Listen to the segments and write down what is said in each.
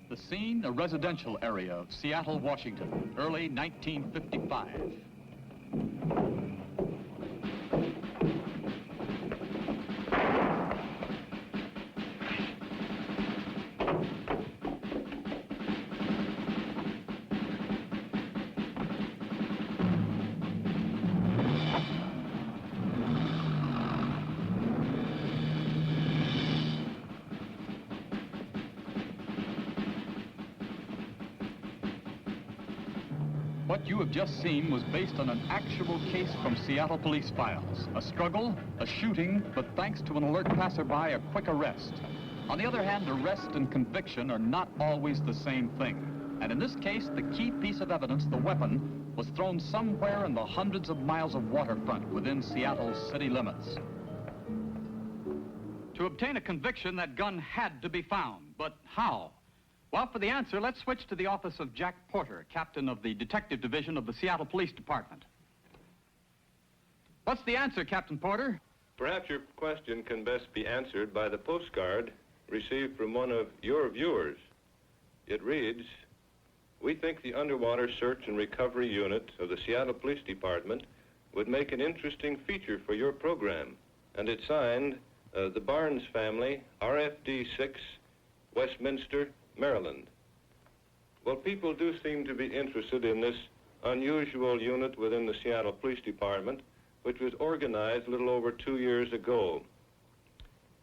The scene, a residential area of Seattle, Washington, early 1955. What you have just seen was based on an actual case from Seattle police files. A struggle, a shooting, but thanks to an alert passerby, a quick arrest. On the other hand, arrest and conviction are not always the same thing. And in this case, the key piece of evidence, the weapon, was thrown somewhere in the hundreds of miles of waterfront within Seattle's city limits. To obtain a conviction, that gun had to be found. But how? Well, for the answer, let's switch to the office of Jack Porter, captain of the Detective Division of the Seattle Police Department. What's the answer, Captain Porter? Perhaps your question can best be answered by the postcard received from one of your viewers. It reads, "We think the Underwater Search and Recovery Unit of the Seattle Police Department would make an interesting feature for your program." And it's signed, the Barnes family, RFD 6, Westminster, Maryland. Well, people do seem to be interested in this unusual unit within the Seattle Police Department, which was organized a little over 2 years ago.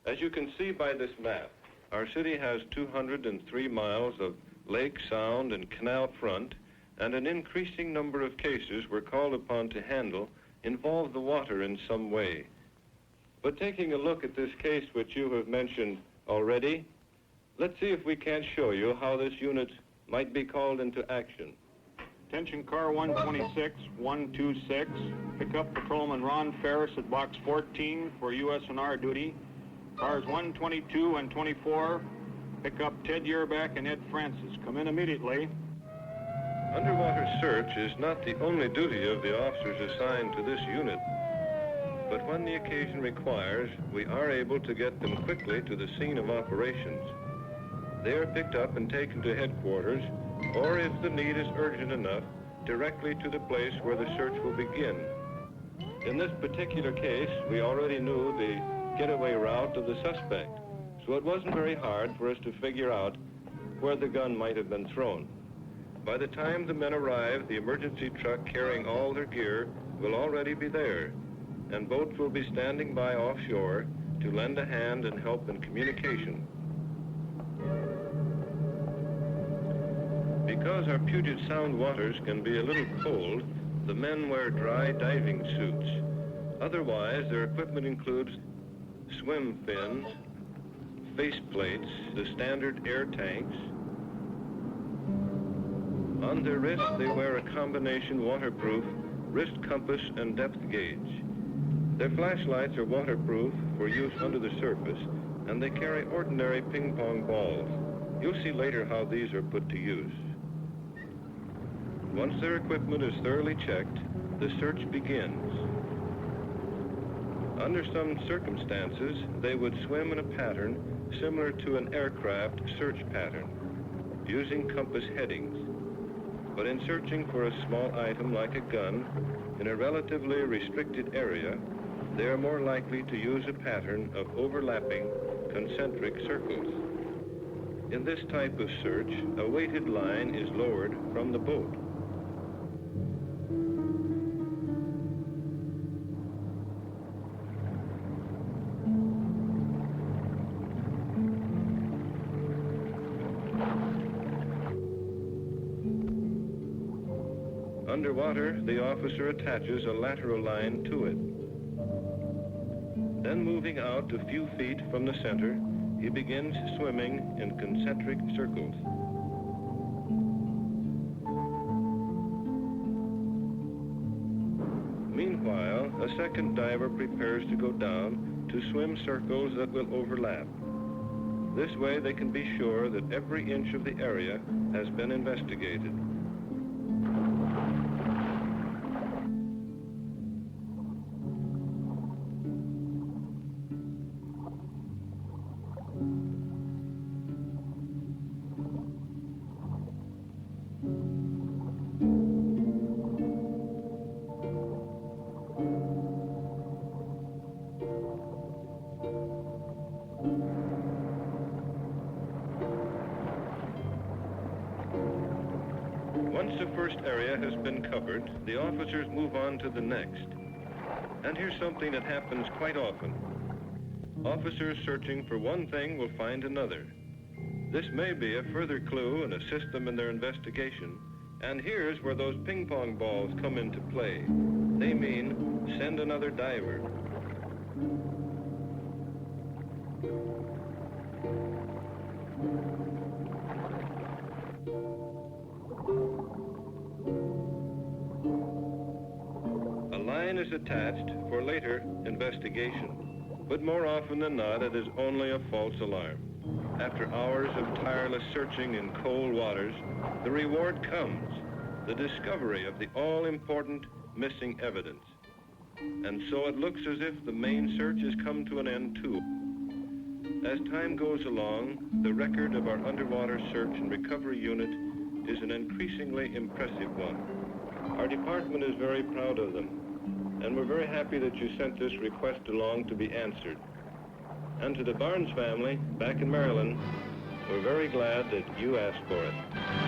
As you can see by this map, our city has 203 miles of lake, sound, and canal front, and an increasing number of cases we're called upon to handle involve the water in some way. But taking a look at this case which you have mentioned already, let's see if we can't show you how this unit might be called into action. Attention car 126, 126. Pick up Patrolman Ron Ferris at box 14 for USNR duty. Cars 122 and 24. Pick up Ted Yearback and Ed Francis. Come in immediately. Underwater search is not the only duty of the officers assigned to this unit. But when the occasion requires, we are able to get them quickly to the scene of operations. They are picked up and taken to headquarters, or if the need is urgent enough, directly to the place where the search will begin. In this particular case, we already knew the getaway route of the suspect, so it wasn't very hard for us to figure out where the gun might have been thrown. By the time the men arrive, the emergency truck carrying all their gear will already be there, and boats will be standing by offshore to lend a hand and help in communication. Because our Puget Sound waters can be a little cold, the men wear dry diving suits. Otherwise, their equipment includes swim fins, face plates, the standard air tanks. On their wrists, they wear a combination waterproof wrist compass and depth gauge. Their flashlights are waterproof for use under the surface, and they carry ordinary ping-pong balls. You'll see later how these are put to use. Once their equipment is thoroughly checked, the search begins. Under some circumstances, they would swim in a pattern similar to an aircraft search pattern, using compass headings. But in searching for a small item like a gun in a relatively restricted area, they are more likely to use a pattern of overlapping concentric circles. In this type of search, a weighted line is lowered from the boat. Underwater, the officer attaches a lateral line to it. Then moving out a few feet from the center, he begins swimming in concentric circles. Meanwhile, a second diver prepares to go down to swim circles that will overlap. This way they can be sure that every inch of the area has been investigated. Once the first area has been covered, the officers move on to the next. And here's something that happens quite often. Officers searching for one thing will find another. This may be a further clue and assist them in their investigation. And here's where those ping pong balls come into play. They mean send another diver. A line is attached for later investigation, but more often than not, it is only a false alarm. After hours of tireless searching in cold waters, the reward comes, the discovery of the all-important missing evidence. And so it looks as if the main search has come to an end too. As time goes along, the record of our underwater search and recovery unit is an increasingly impressive one. Our department is very proud of them, and we're very happy that you sent this request along to be answered. And to the Barnes family, back in Maryland, we're very glad that you asked for it.